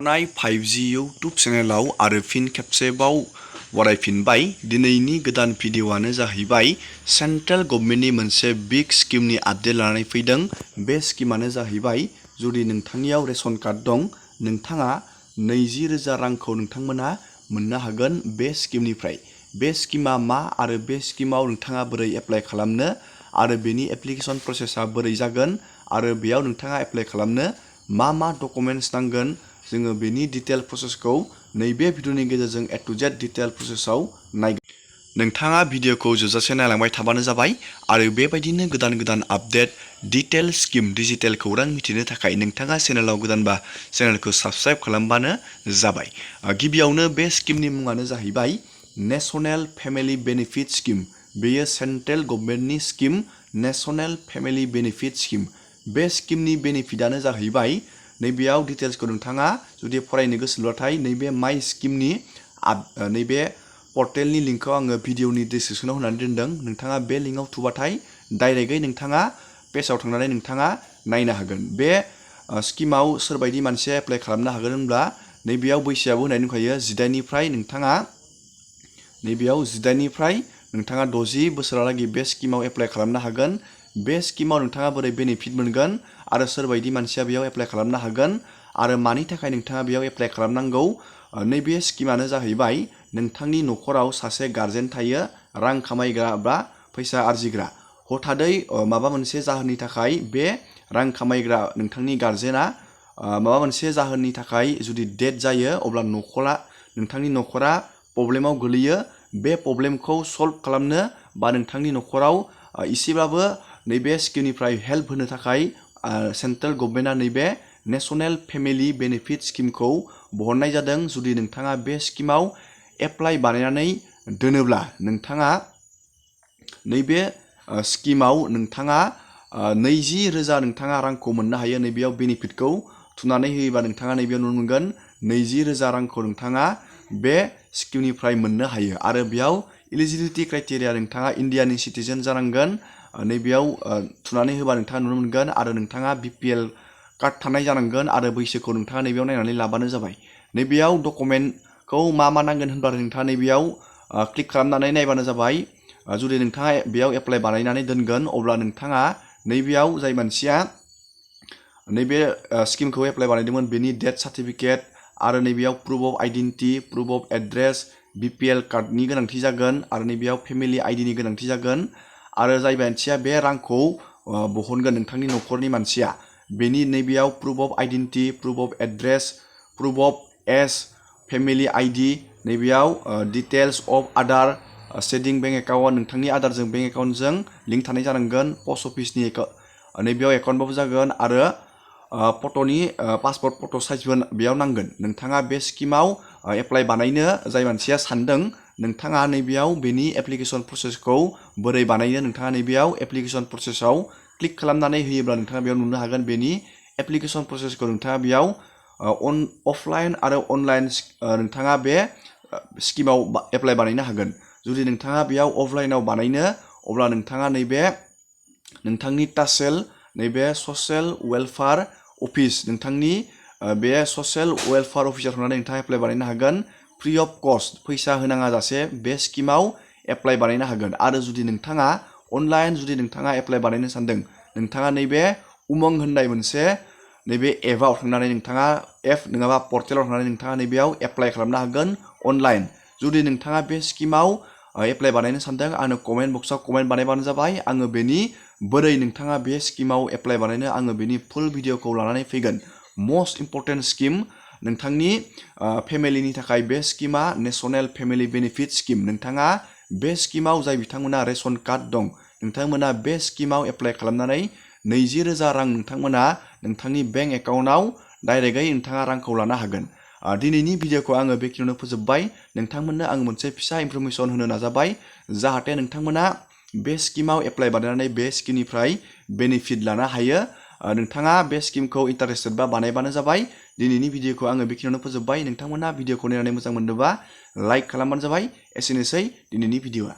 नाय 5G YouTube चेनेलाव आरो फिन खेबसेबाव बरायफिनबाय। दिनैनि गोदान भिडिअ'आनो जाहैबाय सेन्ट्रेल गभर्नमेन्टनि मोनसे बिग स्किमनि आपडेट लानानै फैदों। बे स्किमानो जाहैबाय जुदि नोंथांनियाव रेशन कार्ड दं, नोंथाङा 20,000 रांखौ नोंथांमोना मोननो हागोन बे स्किमनिफ्राय। बे स्किमा मा आरो बे स्किमाव नोंथाङा बोरै एप्लाइ खालामनो आरो बेनि एप्लिकेशन प्रसेसा बोरै जागोन आरो बेयाव नोंथाङा एप्लाइ खालामनो मा डकुमेन्ट्स नांगोन, जोङो बेनि डिटेल प्रसेसखौ नैबे भिडिअनि गेजेरजों ए टु जेड डिटेल प्रसेसआव नायगोन। नोंथाङा भिडिअखौ जोबजासे नायलांबाय थाबानो जाबाय आरो बेबायदिनो गोदान आपडेट डिटेल स्किम डिजिटेल खौरां मिथिनो थाखाय नोंथाङा चेनेलाव गोदानबा चेनेलखौ साबस्क्राइब खालामबानो जाबाय। गिबियावनो बे स्किमनि मुङानो जाहैबाय नेशनेल फेमिलि बेनिफिट स्किम। बेयो सेन्ट्रेल गभर्नमेन्टनि scheme, national family benefit scheme. बे स्किमनि बेनिफिटआनो जाहैबाय नैबेयाव डिटेल्सखौ नोंथाङा जुदि फरायनो गोसोब्लाथाय नैबे माइ स्किमनि नैबे पर्टेलनि लिंकखौ आङो भिडिअनि डिसक्रिपसनाव होनानै दोनदों। नोंथाङा बे लिंकआव थुबाथाय डाइरेक्टयै नोंथाङा पेजाव थांनानै नोंथाङा नायनो हागोन। बे स्किमाव सोरबायदि मानसिया एप्लाइ खालामनो हागोन होनब्ला नैबेयाव बैसोआबो होनाय दंखायो 18निफ्राय नोंथाङा नैबेयाव 18निफ्राय नोंथाङा 60 बोसोरहालागै बे स्किमाव एप्लाइ खालामनो हागोन। बे स्किमाव नोंथाङा बोरै बेनिफिट मोनगोन आरो सोरबायदि मानसिया बेयाव एप्लाइ खालामनो हागोन आरो मानि थाखाय नोंथाङा बेयाव एप्लाइ खालामनांगौ, नैबे स्किमानो जाहैबाय नोंथांनि न'खराव सासे गार्जेन थायो, रां खामायग्रा बा फैसा आरजिग्रा। हथादै माबा मोनसे जाहोननि थाखाय बे रां खामायग्रा नोंथांनि गार्जेना माबा मोनसे जाहोननि थाखाय जुदि डेथ जायो, अब्ला नोंथांनि न'खरा प्रब्लेमाव गोलैयो। बे प्रब्लेमखौ सल्भ खालामनो बा नोंथांनि न'खराव एसेब्लाबो नैबे स्किमनिफ्राय हेल्प होनो थाखाय सेन्ट्रेल गभर्नमेन्टआ नैबे नेशनेल फेमिलि बेनिफिट स्किमखौ बहननाय जादों। जुदि नोंथाङा बे स्किमाव एप्लाइ बानायनानै दोनोब्ला नोंथाङा नैबे स्किमाव नोंथाङा 20,000 नोंथाङा रांखौ मोननो हायो। नैबेयाव बेनिफिटखौ थुनानै होयोबा नोंथाङा नैबेयाव नुनो मोनगोन 20,000 रांखौ नोंथाङा बे स्किमनिफ्राय मोननो हायो आरो बेयाव इलिजिबिलिटि क्राइटेरिया नोंथाङा इन्डियानि सिटिजेन जानांगोन। नैबेयाव थुनानै होबा नोंथाङा नुनो मोनगोन आरो नोंथाङा BPL कार्ड थानाय जानांगोन आरो बैसोखौ नोंथाङा नैबेयाव नायनानै लाबानो जाबाय। नैबेयाव डकुमेन्टखौ मा नांगोन होनब्ला नोंथाङा नैबेयाव क्लिक खालामनानै नायबानो जाबाय। जुदि नोंथाङा बेयाव एप्लाइ बानायनानै दोनगोन, अब्ला नोंथाङा नैबेयाव जाय मानसिया नैबे स्किमखौ एप्लाइ बानायदोंमोन बेनि डेथ सार्टिफिकेट आरो नैबेयाव proof of identity, proof of address, BPL कार्डनि गोनांथि जागोन आरो नैबेयाव फेमिलि आइडिनि गोनांथि जागोन आरो जाय मानसिया बे रांखौ बहनगोन नोंथांनि न'खरनि मानसिया, बेनि नैबेयाव proof of identity, proof of address, proof of age, family ID, नैबेयाव details of Aadhaar saving bank account, नोंथांनि आदारजों बेंक एकाउन्टजों लिंक थानाय जानांगोन। पस्ट अफिसनि नैबेयाव एकाउन्टबाबो जागोन आरो फट'नि पासपर्ट फट' साइजबो बेयाव नांगोन। नोंथाङा बे स्किमाव एप्लाइ बानायनो जाय मानसिया सानदों, नोंथाङा नैबेयाव बेनि एप्लिकेशन प्रसेसखौ बोरै बानायनो नोंथाङा नैबेयाव एप्लिकेशन प्रसेसआव क्लिक खालामनानै होयोब्ला नोंथाङा बेयाव नुनो हागोन बेनि एप्लिकेशन प्रसेसखौ। नोंथाङा बेयाव अफलाइन आरो अनलाइन नोंथाङा बे स्किमाव एप्लाइ बानायनो हागोन। जुदि नोंथाङा बेयाव अफलाइनाव बानायनो, अब्ला नोंथाङा नैबे नोंथांनि तासेल नैबे ससियेल वेलफेयार अफिस, नोंथांनि बे ससियेल वेलफेयार अफिसाव थांनानै नोंथाङा एप्लाइ बानायनो हागोन। फ्रि अफ कस्ट, फैसा होनाङा जासे बे स्किमाव एप्लाइ बानायनो हागोन। आरो जुदि नोंथाङा अनलाइन जुदि नोंथाङा एप्लाइ बानायनो सानदों, नोंथाङा नैबे उमंग होननाय मोनसे नैबे एपआव थांनानै नोंथाङा एप नङाबा पर्टेलाव थांनानै नोंथाङा नैबेयाव एप्लाइ खालामनो हागोन अनलाइन। जुदि नोंथाङा बे स्किमाव एप्लाइ बानायनो सानदों, आंनो कमेन्ट बक्सआव कमेन्ट बानायबानो जाबाय। आङो बेनि बोरै नोंथाङा बे स्किमाव एप्लाइ बानायनो आङो बेनि फुल भिडिअखौ लानानै फैगोन। मस्ट इम्परटेन्ट स्किम नोंथांनि फेमिलिनि थाखाय बे स्किमा नेशनेल फेमिलि बेनिफिट स्किम। नोंथाङा बे स्किमाव जाय बिथांमोना रेशन कार्ड दं, नोंथांमोना बे स्किमाव एप्लाइ खालामनानै 20,000 रां नोंथांमोना नोंथांनि बेंक एकाउन्टआव डाइरेक्टयै नोंथाङा रांखौ लानो हागोन। दिनैनि भिडिअखौ आङो बेखिनियावनो फोजोबबाय। नोंथांमोननो आं मोनसे फिसा इनफरमेसन होनो नाजाबाय जाहाथे नोंथांमोना बे स्किमाव एप्लाइ बानायनानै बे स्किमनिफ्राय बेनिफिट लानो हायो। नोंथाङा बे स्किमखौ इन्टारेस्टेड बा बानायबानो जाबाय। दिनैनि भिडिअखौ आङो बेखिनियावनो फोजोबबाय। नोंथांमोना भिडिअखौ नायनानै मोजां मोनदोंबा लाइक खालामबानो जाबाय। एसेनोसै दिनैनि भिडिअआ।